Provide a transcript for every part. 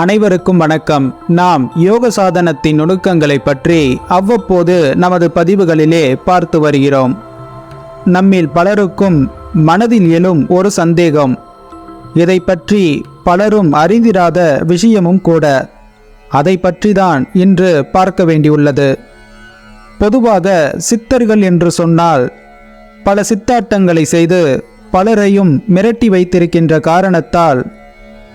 அனைவருக்கும் வணக்கம். நாம் யோக சாதனத்தின் நுணுக்கங்களை பற்றி அவ்வப்போது நமது பதிவுகளிலே பார்த்து வருகிறோம். நம்மில் பலருக்கும் மனதில் எழும் ஒரு சந்தேகம், இதை பற்றி பலரும் அறிந்திராத விஷயமும் கூட. அதை பற்றிதான் இன்று பார்க்க வேண்டியுள்ளது. பொதுவாக சித்தர்கள் என்று சொன்னால் பல சித்தாட்டங்களை செய்து பலரையும் மிரட்டி வைத்திருக்கின்ற காரணத்தால்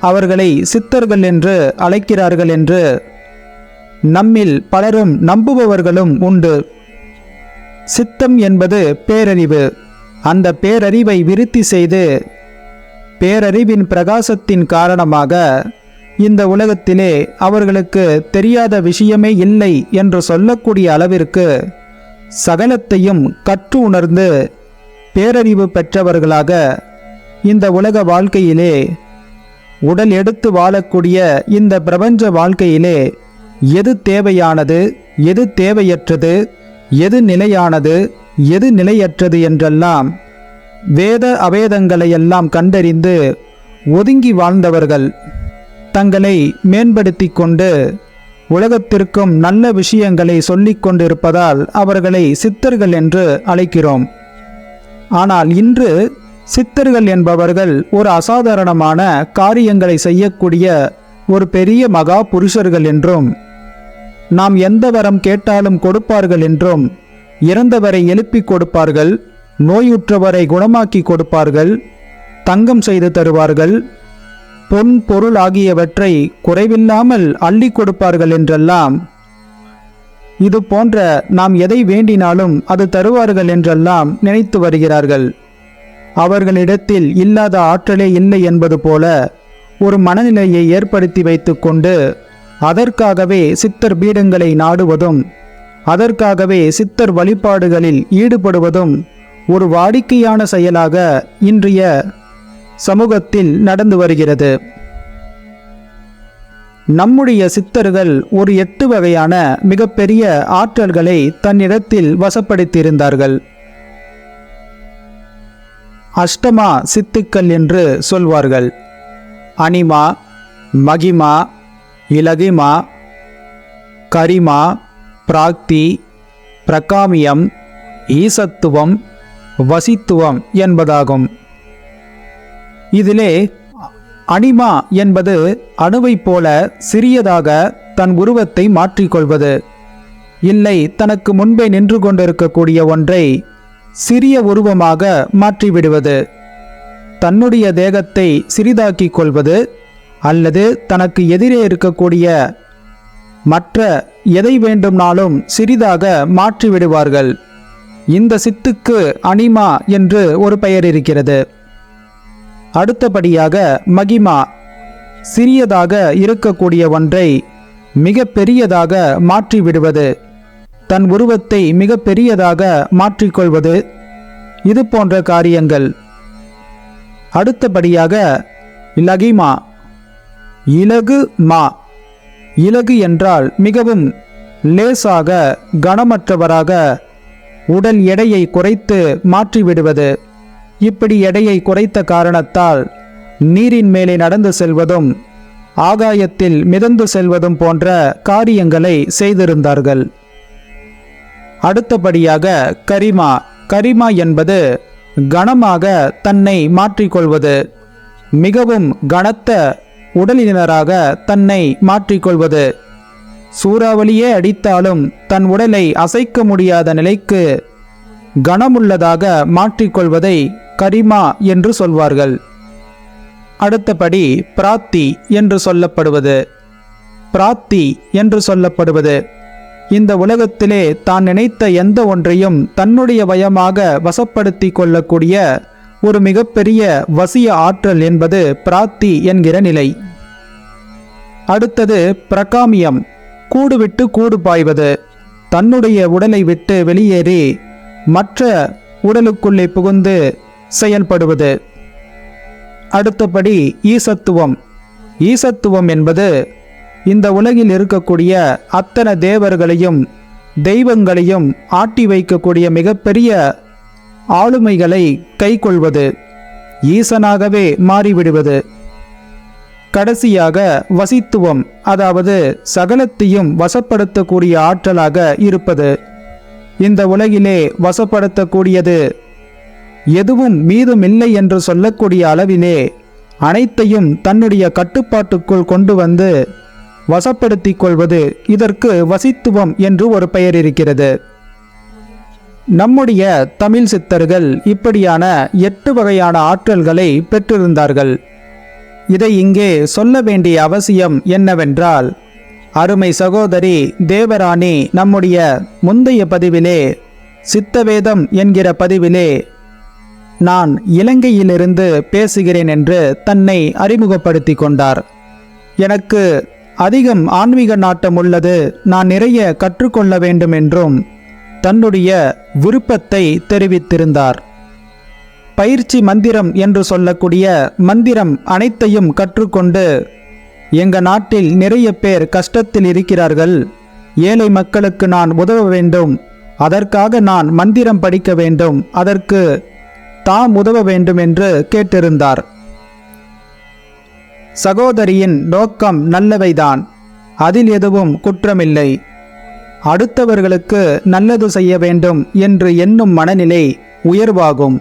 அவர்களை சித்தர்கள் என்று அழைக்கிறார்கள் என்று நம்மில் பலரும் நம்புபவர்களும் உண்டு. சித்தம் என்பது பேரறிவு. அந்த பேரறிவை விருத்தி செய்து பேரறிவின் பிரகாசத்தின் காரணமாக இந்த உலகத்திலே அவர்களுக்கு தெரியாத விஷயமே இல்லை என்று சொல்லக்கூடிய அளவிற்கு சகலத்தையும் கற்று உணர்ந்து பேரறிவு பெற்றவர்களாக இந்த உலக வாழ்க்கையிலே உடல் எடுத்து வாழக்கூடிய இந்த பிரபஞ்ச வாழ்க்கையிலே எது தேவையானது, எது தேவையற்றது, எது நிலையானது, எது நிலையற்றது என்றெல்லாம் வேத அவேதங்களையெல்லாம் கண்டறிந்து ஒதுங்கி வாழ்ந்தவர்கள். தங்களை மேம்படுத்தி கொண்டு உலகத்திற்கும் நல்ல விஷயங்களை சொல்லிக் கொண்டிருப்பதால் அவர்களை சித்தர்கள் என்று அழைக்கிறோம். ஆனால் இன்று சித்தர்கள் என்பவர்கள் ஒரு அசாதாரணமான காரியங்களை செய்யக்கூடிய ஒரு பெரிய மகா புருஷர்கள் என்றும், நாம் எந்த வரம் கேட்டாலும் கொடுப்பார்கள் என்றும், இறந்தவரை எழுப்பி கொடுப்பார்கள், நோயுற்றவரை குணமாக்கி கொடுப்பார்கள், தங்கம் செய்து தருவார்கள், பொன் பொருள் ஆகியவற்றை குறைவில்லாமல் அள்ளி கொடுப்பார்கள் என்றெல்லாம், இது போன்ற நாம் எதை வேண்டினாலும் அது தருவார்கள் என்றெல்லாம் நினைத்து வருகிறார்கள். அவர்களிடத்தில் இல்லாத ஆற்றலே இல்லை என்பது போல ஒரு மனநிலையை ஏற்படுத்தி வைத்து கொண்டு அதற்காகவே சித்தர் பீடங்களை நாடுவதும் அதற்காகவே சித்தர் வழிபாடுகளில் ஈடுபடுவதும் ஒரு வாடிக்கையான செயலாக இன்றைய சமூகத்தில் நடந்து வருகிறது. நம்முடைய சித்தர்கள் ஒரு 8 வகையான மிகப்பெரிய ஆற்றல்களை தன்னிடத்தில் வசப்படுத்தியிருந்தார்கள். அஷ்டமா சித்துக்கள் என்று சொல்வார்கள். அனிமா, மகிமா, இலகிமா, கரிமா, பிராக்தி, பிரகாமியம், ஈசத்துவம், வசித்துவம் என்பதாகும். இதிலே அனிமா என்பது அணுவைப் போல சிறியதாக தன் உருவத்தை மாற்றிக்கொள்வது, இல்லை தனக்கு முன்பே நின்று கொண்டிருக்கக்கூடிய ஒன்றை சிறிய உருவமாக மாற்றிவிடுவது, தன்னுடைய தேகத்தை சிறிதாக்கிக் கொள்வது, அல்லது தனக்கு எதிரே இருக்கக்கூடிய மற்ற எதை வேண்டுமானாலும் சிறிதாக மாற்றிவிடுவார்கள். இந்த சித்துக்கு அனிமா என்று ஒரு பெயர் இருக்கிறது. அடுத்தபடியாக மகிமா, சிறியதாக இருக்கக்கூடிய ஒன்றை மிக பெரியதாக மாற்றிவிடுவது, தன் உருவத்தை மிக பெரியதாக மாற்றிக்கொள்வது, இது போன்ற காரியங்கள். அடுத்தபடியாக இலகிமா, இலகு மா, இலகு என்றால் மிகவும் லேசாக கனமற்றவராக உடல் எடையை குறைத்து மாற்றிவிடுவது. இப்படி எடையை குறைத்த காரணத்தால் நீரின் மேலே நடந்து செல்வதும் ஆகாயத்தில் மிதந்து செல்வதும் போன்ற காரியங்களை செய்திருந்தார்கள். அடுத்தபடியாக கரிமா, கரிமா என்பது கனமாக தன்னை மாற்றிக்கொள்வது, மிகவும் கனத்த உடலினராக தன்னை மாற்றிக்கொள்வது, சூறாவளியே அடித்தாலும் தன் உடலை அசைக்க முடியாத நிலைக்கு கனமுள்ளதாக மாற்றிக்கொள்வதை கரிமா என்று சொல்வார்கள். அடுத்தபடி பிராத்தி என்று சொல்லப்படுவது, பிராத்தி என்று சொல்லப்படுவது இந்த உலகத்திலே தான் நினைத்த எந்த ஒன்றையும் தன்னுடைய வயமாக வசப்படுத்தி கொள்ளக்கூடிய ஒரு மிகப்பெரிய வசிய ஆற்றல் என்பது பிராத்தி என்கிற நிலை. அடுத்தது பிரகாமியம், கூடு விட்டு கூடு பாய்வது, தன்னுடைய உடலை விட்டு வெளியேறி மற்ற உடலுக்குள்ளே புகுந்து செயல்படுவது. அடுத்தபடி ஈசத்துவம், ஈசத்துவம் என்பது இந்த உலகில் இருக்கக்கூடிய அத்தனை தேவர்களையும் தெய்வங்களையும் ஆட்டி வைக்கக்கூடிய மிகப்பெரிய ஆளுமைகளை கைக்கொள்வது, ஈசனாகவே மாறிவிடுவது. கடைசியாக வசித்துவம், அதாவது சகலத்தையும் வசப்படுத்தக்கூடிய ஆற்றலாக இருப்பது. இந்த உலகிலே வசப்படுத்தக்கூடியது எதுவும் மீதுமில்லை என்று சொல்லக்கூடிய அளவிலே அனைத்தையும் தன்னுடைய கட்டுப்பாட்டுக்குள் கொண்டு வந்து வசப்படுத்திக் கொள்வது, இதற்கு வசித்துவம் என்று ஒரு பெயர் இருக்கிறது. நம்முடைய தமிழ் சித்தர்கள் இப்படியான 8 வகையான ஆற்றல்களை பெற்றிருந்தார்கள். இதை இங்கே சொல்ல வேண்டிய அவசியம் என்னவென்றால், அருமை சகோதரி தேவராணி நம்முடைய முந்தைய பதிவிலே, சித்தவேதம் என்கிற பதிவிலே நான் இலங்கையிலிருந்து பேசுகிறேன் என்று தன்னை அறிமுகப்படுத்தி கொண்டார். எனக்கு அதிகம் ஆன்மீக நாட்டம் உள்ளது, நான் நிறைய கற்றுக்கொள்ள வேண்டும் என்றும் தன்னுடைய விருப்பத்தை தெரிவித்திருந்தார். பயிற்சி மந்திரம் என்று சொல்லக்கூடிய மந்திரம் அனைத்தையும் கற்றுக்கொண்டு, எங்க நாட்டில் நிறைய பேர் கஷ்டத்தில் இருக்கிறார்கள், ஏழை மக்களுக்கு நான் உதவ வேண்டும், அதற்காக நான் மந்திரம் படிக்க வேண்டும், அதற்கு தாம் உதவ வேண்டும் என்று கேட்டிருந்தார். சகோதரியின் நோக்கம் நல்லவைதான், அதில் எதுவும் குற்றமில்லை. அடுத்தவர்களுக்கு நல்லது செய்ய வேண்டும் என்று எண்ணும் மனநிலை உயர்வாகும்.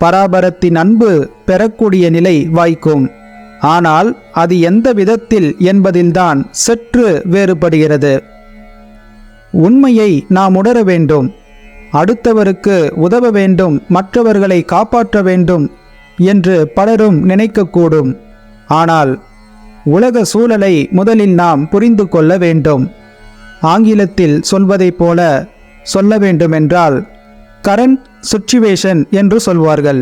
பராபரத்தின் அன்பு பெறக்கூடிய நிலை வாய்க்கும். ஆனால் அது எந்த விதத்தில் என்பதில்தான் சற்று வேறுபடுகிறது. உண்மையை நாம் உணர வேண்டும். அடுத்தவருக்கு உதவ வேண்டும், மற்றவர்களை காப்பாற்ற வேண்டும் என்று பலரும் நினைக்கக்கூடும். ஆனால் உலக சூழலை முதலில் நாம் புரிந்து கொள்ள வேண்டும். ஆங்கிலத்தில் சொல்வதைப் போல சொல்ல வேண்டுமென்றால் கரண்ட் சிச்சுவேஷன் என்று சொல்வார்கள்.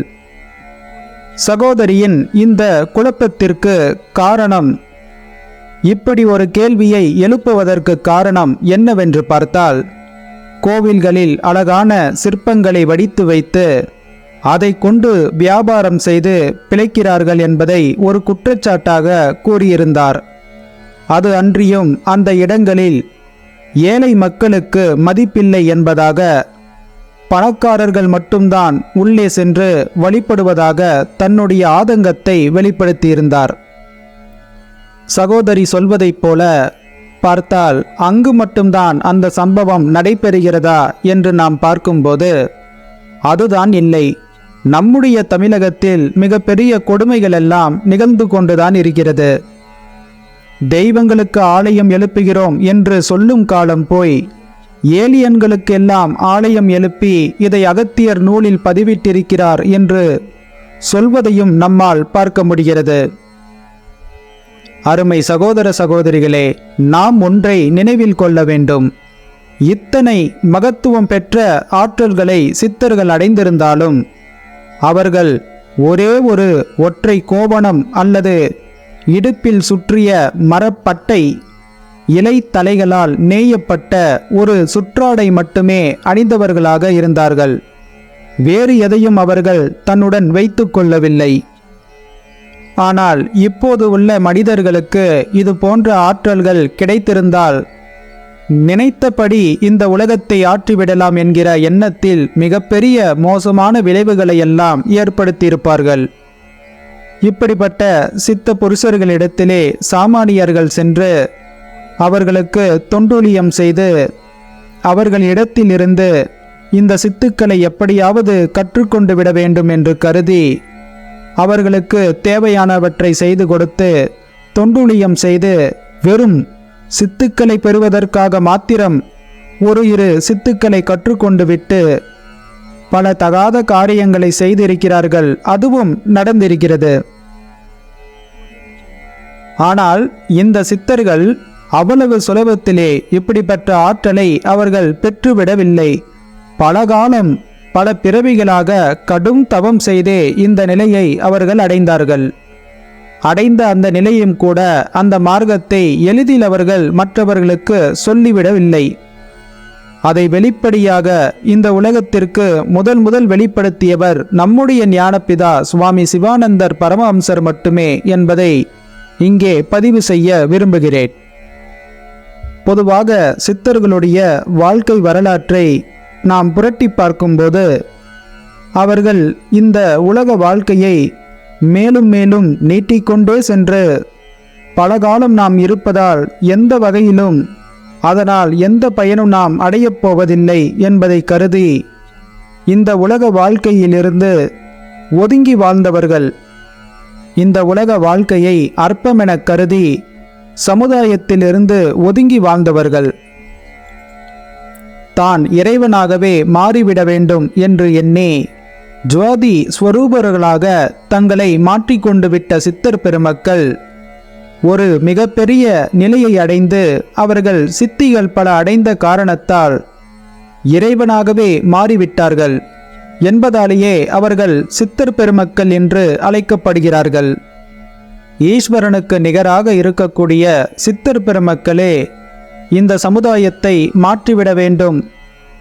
சகோதரியின் இந்த குழப்பத்திற்கு காரணம், இப்படி ஒரு கேள்வியை எழுப்புவதற்கு காரணம் என்னவென்று பார்த்தால், கோவில்களில் அழகான சிற்பங்களை வடித்து வைத்து அதை கொண்டு வியாபாரம் செய்து பிழைக்கிறார்கள் என்பதை ஒரு குற்றச்சாட்டாக கூறியிருந்தார். அது அன்றியும் அந்த இடங்களில் ஏழை மக்களுக்கு மதிப்பில்லை என்பதாக, பணக்காரர்கள் மட்டும்தான் உள்ளே சென்று வழிபடுவதாக தன்னுடைய ஆதங்கத்தை வெளிப்படுத்தியிருந்தார். சகோதரி சொல்வதைப் போல பார்த்தால் அங்கு மட்டும்தான் அந்த சம்பவம் நடைபெறுகிறதா என்று நாம் பார்க்கும்போது அதுதான் இல்லை. நம்முடைய தமிழகத்தில் மிகப்பெரிய கொடுமைகள் எல்லாம் நிகழ்ந்து கொண்டுதான் இருக்கிறது. தெய்வங்களுக்கு ஆலயம் எழுப்புகிறோம் என்று சொல்லும் காலம் போய் ஏலியன்களுக்கெல்லாம் ஆலயம் எழுப்பி இதை அகத்தியர் நூலில் பதிவிட்டிருக்கிறார் என்று சொல்வதையும் நம்மால் பார்க்க முடிகிறது. அருமை சகோதர சகோதரிகளே, நாம் ஒன்றை நினைவில் கொள்ள வேண்டும். இத்தனை மகத்துவம் பெற்ற ஆற்றல்களை சித்தர்கள் அடைந்திருந்தாலும் அவர்கள் ஒரே ஒரு ஒற்றை கோவணம் அல்லது இடுப்பில் சுற்றிய மரப்பட்டை இலைத்தலைகளால் நேயப்பட்ட ஒரு சுற்றாடை மட்டுமே அணிந்தவர்களாக இருந்தார்கள். வேறு எதையும் அவர்கள் தன்னுடன் வைத்து கொள்ளவில்லை. ஆனால் இப்போது உள்ள மனிதர்களுக்கு இது போன்ற ஆற்றல்கள் கிடைத்திருந்தால் நினைத்தபடி இந்த உலகத்தை ஆற்றிவிடலாம் என்கிற எண்ணத்தில் மிகப்பெரிய மோசமான விளைவுகளை எல்லாம் ஏற்படுத்தியிருப்பார்கள். இப்படிப்பட்ட சித்த புருஷர்களிடத்திலே சாமானியர்கள் சென்று அவர்களுக்கு தொண்டுலியம் செய்து அவர்களிடத்திலிருந்து இந்த சித்துக்களை எப்படியாவது கற்றுக்கொண்டு விட வேண்டும் என்று கருதி அவர்களுக்கு தேவையானவற்றை செய்து கொடுத்து தொண்டுலியம் செய்து வெறும் சித்துக்களை பெறுவதற்காக மாத்திரம் ஒரு இரு சித்துக்களை கற்றுக்கொண்டு விட்டு பல தகாத காரியங்களை செய்திருக்கிறார்கள். அதுவும் நடந்திருக்கிறது. ஆனால் இந்த சித்தர்கள் அவ்வளவு சுலபத்திலே இப்படிப்பட்ட ஆற்றலை அவர்கள் பெற்றுவிடவில்லை. பல காலம் பல பிறவிகளாக கடும் தவம் செய்தே இந்த நிலையை அவர்கள் அடைந்தார்கள். அடைந்த அந்த நிலையும் கூட அந்த மார்க்கத்தை எளிதில் அவர்கள் மற்றவர்களுக்கு சொல்லிவிடவில்லை. அதை வெளிப்படையாக இந்த உலகத்திற்கு முதல் வெளிப்படுத்தியவர் நம்முடைய ஞானப்பிதா சுவாமி சிவானந்தர் பரமஹம்சர் மட்டுமே என்பதை இங்கே பதிவு செய்ய விரும்புகிறேன். பொதுவாக சித்தர்களுடைய வாழ்க்கை வரலாற்றை நாம் புரட்டி பார்க்கும்போது அவர்கள் இந்த உலக வாழ்க்கையை மேலும் மேலும் நீட்டிக்கொண்டே சென்று பலகாலம் நாம் இருப்பதால் எந்த வகையிலும் அதனால் எந்த பயனும் நாம் அடையப் போவதில்லை என்பதை கருதி இந்த உலக வாழ்க்கையிலிருந்து ஒதுங்கி வாழ்ந்தவர்கள், இந்த உலக வாழ்க்கையை அற்பமென கருதி சமுதாயத்திலிருந்து ஒதுங்கி வாழ்ந்தவர்கள், தான் இறைவனாகவே மாறிவிட வேண்டும் என்று எண்ணி ஜோதி ஸ்வரூபர்களாக தங்களை மாற்றிக்கொண்டு விட்ட சித்தர் பெருமக்கள் ஒரு மிகப்பெரிய நிலையை அடைந்து அவர்கள் சித்திகள் பல அடைந்த காரணத்தால் இறைவனாகவே மாறிவிட்டார்கள் என்பதாலேயே அவர்கள் சித்தர் பெருமக்கள் என்று அழைக்கப்படுகிறார்கள். ஈஸ்வரனுக்கு நிகராக இருக்கக்கூடிய சித்தர் பெருமக்களே இந்த சமுதாயத்தை மாற்றிவிட வேண்டும்,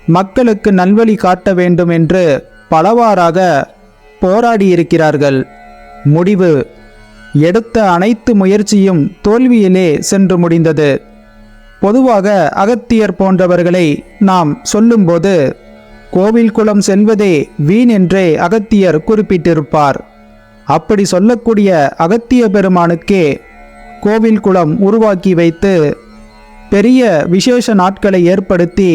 மக்களுக்கு நல்வழி காட்ட வேண்டும் என்று பலவாறாக போராடியிருக்கிறார்கள். முடிவு எடுத்த அனைத்து முயற்சியும் தோல்வியிலே சென்று முடிந்தது. பொதுவாக அகத்தியர் போன்றவர்களை நாம் சொல்லும்போது கோவில் குளம் செல்வதே வீண் என்றே அகத்தியர் குறிப்பிட்டிருப்பார். அப்படி சொல்லக்கூடிய அகத்திய பெருமானுக்கே கோவில் குளம் உருவாக்கி வைத்து பெரிய விசேஷ நாட்களை ஏற்படுத்தி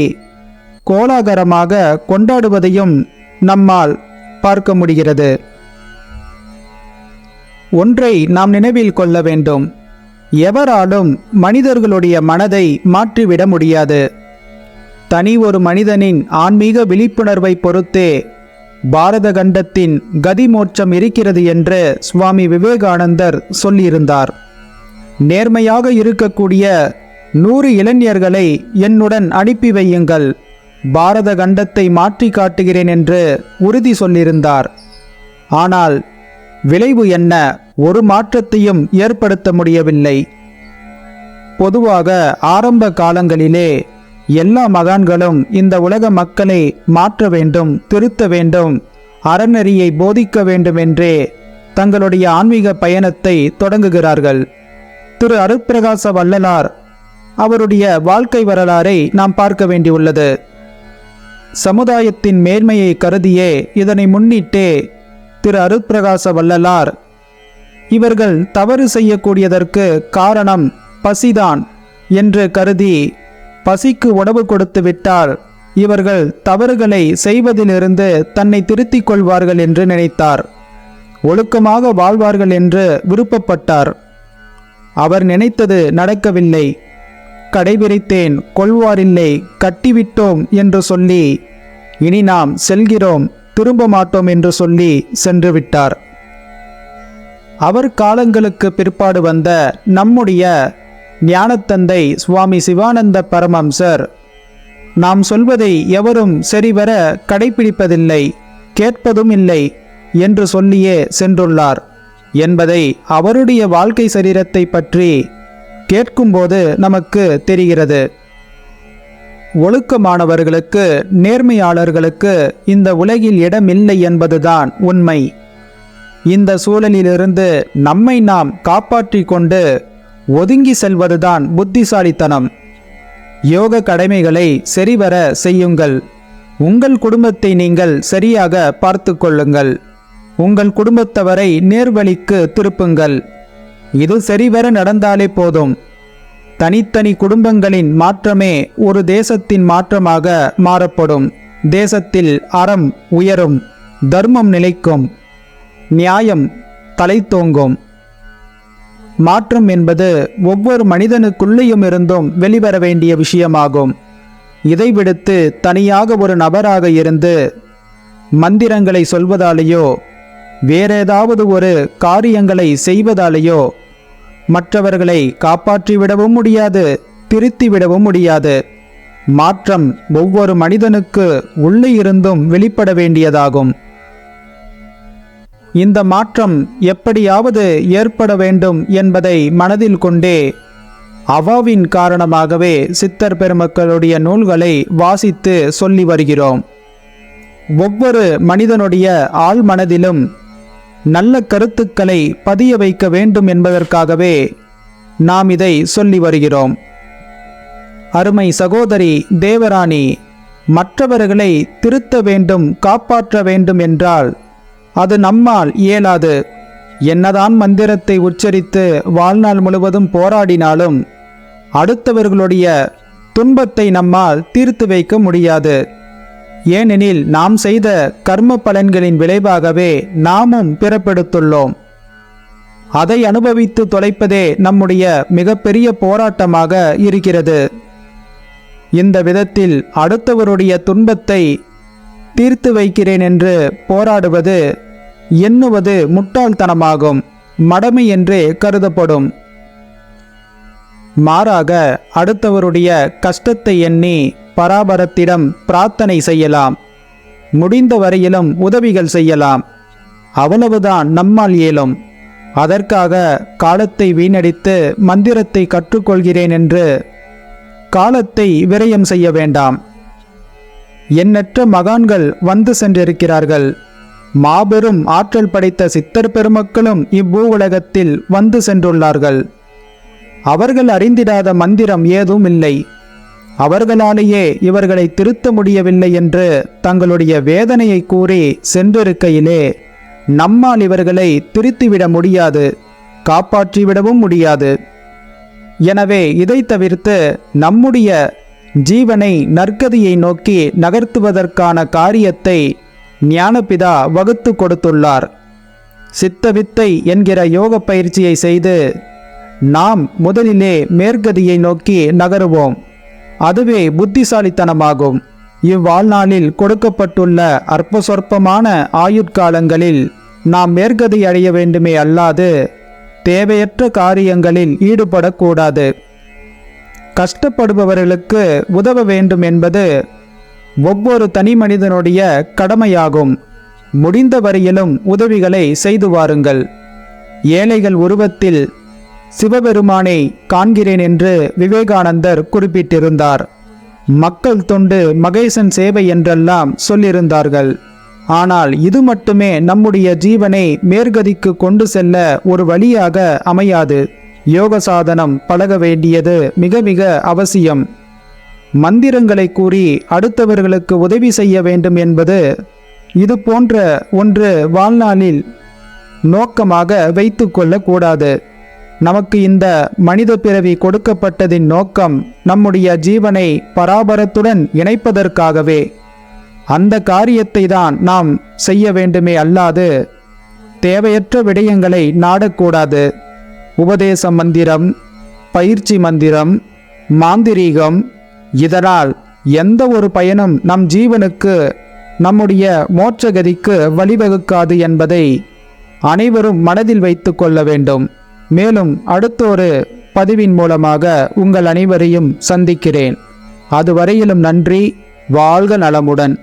கோலாகலமாக கொண்டாடுவதையும் நம்மால் பார்க்க முடிகிறது. ஒன்றை நாம் நினைவில் கொள்ள வேண்டும், எவராலும் மனிதர்களுடைய மனதை மாற்றிவிட முடியாது. தனி ஒரு மனிதனின் ஆன்மீக விழிப்புணர்வை பொறுத்தே பாரத கண்டத்தின் கதி மோட்சம் இருக்கிறது என்று சுவாமி விவேகானந்தர் சொல்லியிருந்தார். நேர்மையாக இருக்கக்கூடிய 100 இளைஞர்களை என்னுடன் அனுப்பி வையுங்கள், பாரத கண்டத்தை மாற்றி காட்டுகிறேன் என்று உறுதி சொல்லியிருந்தார். ஆனால் விளைவு என்ன? ஒரு மாற்றத்தையும் ஏற்படுத்த முடியவில்லை. பொதுவாக ஆரம்ப காலங்களிலே எல்லா மகான்களும் இந்த உலக மக்களை மாற்ற வேண்டும், திருத்த வேண்டும், அறநெறியை போதிக்க வேண்டும் என்றே தங்களுடைய ஆன்மீக பயணத்தை தொடங்குகிறார்கள். திரு அருட்பிரகாச வள்ளலார் அவருடைய வாழ்க்கை வரலாறை நாம் பார்க்க வேண்டியுள்ளது. சமுதாயத்தின் மேன்மையை கருதியே இதனை முன்னிட்டே திரு அருட்பிரகாச வள்ளலார் இவர்கள் தவறு செய்யக்கூடியதற்கு காரணம் பசிதான் என்று கருதி பசிக்கு உணவு கொடுத்து விட்டால் இவர்கள் தவறுகளை செய்வதிலிருந்து தன்னை திருத்திக் கொள்வார்கள் என்று நினைத்தார். ஒழுக்கமாக வாழ்வார்கள் என்று விருப்பப்பட்டார். அவர் நினைத்தது நடக்கவில்லை. கடைபிடித்தேன், கொள்வாரில்லை, கட்டிவிட்டோம் என்று சொல்லி இனி நாம் செல்கிறோம், திரும்ப மாட்டோம் என்று சொல்லி சென்று விட்டார். அவர் காலங்களுக்கு பிற்பாடு வந்த நம்முடைய ஞானத்தந்தை சுவாமி சிவானந்த பரமஹம்சர் நாம் சொல்வதை எவரும் சரிவர கடைபிடிப்பதில்லை, கேட்பதும் இல்லை என்று சொல்லியே சென்றுள்ளார் என்பதை அவருடைய வாழ்க்கை சரித்திரத்தை பற்றி கேட்கும்போது நமக்கு தெரிகிறது. ஒழுக்கமானவர்களுக்கு, நேர்மையாளர்களுக்கு இந்த உலகில் இடமில்லை என்பதுதான் உண்மை. இந்த சூழலிலிருந்து நம்மை நாம் காப்பாற்றி கொண்டு ஒதுங்கி செல்வதுதான் புத்திசாலித்தனம். யோக கடமைகளை சரிவர செய்யுங்கள். உங்கள் குடும்பத்தை நீங்கள் சரியாக பார்த்து கொள்ளுங்கள். உங்கள் குடும்பத்தவரை நேர்வழிக்கு திருப்புங்கள். இது சரிவர நடந்தாலே போதும். தனித்தனி குடும்பங்களின் மாற்றமே ஒரு தேசத்தின் மாற்றமாக மாறப்படும். தேசத்தில் அறம் உயரும், தர்மம் நிலைக்கும், நியாயம் தலைத்தோங்கும். மாற்றம் என்பது ஒவ்வொரு மனிதனுக்குள்ளேயும் இருந்தும் வெளிவர வேண்டிய விஷயமாகும். இதை விடுத்து தனியாக ஒரு நபராக இருந்து மந்திரங்களை சொல்வதாலேயோ வேறேதாவது ஒரு காரியங்களை செய்வதாலேயோ மற்றவர்களை காப்பாற்றிவிடவும் முடியாது, திருத்திவிடவும் முடியாது. மாற்றம் ஒவ்வொரு மனிதனுக்கு உள்ளே இருந்தும் வெளிப்பட வேண்டியதாகும். இந்த மாற்றம் எப்படியாவது ஏற்பட வேண்டும் என்பதை மனதில் கொண்டே அவாவின் காரணமாகவே சித்தர் பெருமக்களுடைய நூல்களை வாசித்து சொல்லி வருகிறோம். ஒவ்வொரு மனிதனுடைய ஆழ் மனதிலும் நல்ல கருத்துக்களை பதிய வைக்க வேண்டும் என்பதற்காகவே நாம் இதை சொல்லி வருகிறோம். அருமை சகோதரி தேவராணி, மற்றவர்களை திருத்த வேண்டும், காப்பாற்ற வேண்டும் என்றால் அது நம்மால் இயலாது. என்னதான் மந்திரத்தை உச்சரித்து வாழ்நாள் முழுவதும் போராடினாலும் அடுத்தவர்களுடைய துன்பத்தை நம்மால் தீர்த்து வைக்க முடியாது. ஏனெனில் நாம் செய்த கர்ம பலன்களின் விளைவாகவே நாமும் பிறப்பெடுத்துள்ளோம். அதை அனுபவித்து தொலைப்பதே நம்முடைய மிகப்பெரிய போராட்டமாக இருக்கிறது. இந்த விதத்தில் அடுத்தவருடைய துன்பத்தை தீர்த்து வைக்கிறேன் என்று போராடுவது எண்ணுவது முட்டாள்தனமாகும், மடமை என்றே கருதப்படும். மாறாக அடுத்தவருடைய கஷ்டத்தை எண்ணி பராபரத்திடம் பிரார்த்தனை செய்யலாம். முடிந்த வரையிலும் உதவிகள் செய்யலாம். அவ்வளவுதான் நம்மால் இயலும். அதற்காக காலத்தை வீணடித்து மந்திரத்தை கற்றுக்கொள்கிறேன் என்று காலத்தை விரயம் செய்ய வேண்டாம். எண்ணற்ற மகான்கள் வந்து சென்றிருக்கிறார்கள். மாபெரும் ஆற்றல் படைத்த சித்தர் பெருமக்களும் இவ்வூ உலகத்தில் வந்து சென்றுள்ளார்கள். அவர்கள் அறிந்திடாத மந்திரம் ஏதும் இல்லை. அவர்களாலேயே இவர்களை திருத்த முடியவில்லை என்று தங்களுடைய வேதனையை கூறி சென்றிருக்கையிலே நம்மால் இவர்களை திருத்திவிட முடியாது, காப்பாற்றிவிடவும் முடியாது. எனவே இதை தவிர்த்து நம்முடைய ஜீவனை நற்கதியை நோக்கி நகர்த்துவதற்கான காரியத்தை ஞானபிதா வகுத்து கொடுத்துள்ளார். சித்தவித்தை என்கிற யோக பயிற்சியை செய்து நாம் முதலிலே மேற்கதியை நோக்கி நகருவோம். அதுவே புத்திசாலித்தனமாகும். இவ்வாழ்நாளில் கொடுக்கப்பட்டுள்ள அற்ப சொற்பமான ஆயுட்காலங்களில் நாம் மேற்கதி அடைய வேண்டுமே அல்லாது தேவையற்ற காரியங்களில் ஈடுபடக்கூடாது. கஷ்டப்படுபவர்களுக்கு உதவ வேண்டும் என்பது ஒவ்வொரு தனி மனிதனுடைய கடமையாகும். முடிந்த வரையிலும் உதவிகளை செய்து வாருங்கள். ஏழைகள் உருவத்தில் சிவபெருமானை காண்கிறேன் என்று விவேகானந்தர் குறிப்பிட்டிருந்தார். மக்கள் தொண்டு மகேசன் சேவை என்றெல்லாம் சொல்லியிருந்தார்கள். ஆனால் இது மட்டுமே நம்முடைய ஜீவனை மேற்கதிக்கு கொண்டு செல்ல ஒரு வழியாக அமையாது. யோக சாதனம் பழக வேண்டியது மிக மிக அவசியம். மந்திரங்களை கூறி அடுத்தவர்களுக்கு உதவி செய்ய வேண்டும் என்பது இது போன்ற ஒன்று வாழ்நாளில் நோக்கமாக வைத்து கொள்ளக்கூடாது. நமக்கு இந்த மனித பிறவி கொடுக்கப்பட்டதின் நோக்கம் நம்முடைய ஜீவனை பராபரத்துடன் இணைப்பதற்காகவே. அந்த காரியத்தை தான் நாம் செய்ய வேண்டுமே அல்லாது தேவையற்ற விடயங்களை நாடக்கூடாது. உபதேச மந்திரம், பயிற்சி மந்திரம், மாந்திரீகம், இதனால் எந்த ஒரு பயனும் நம் ஜீவனுக்கு, நம்முடைய மோட்சகதிக்கு வழிவகுக்காது என்பதை அனைவரும் மனதில் வைத்து கொள்ள வேண்டும். மேலும் அடுத்தொரு பதிவின் மூலமாக உங்கள் அனைவரையும் சந்திக்கிறேன். அதுவரையிலும் நன்றி. வாழ்க நலமுடன்.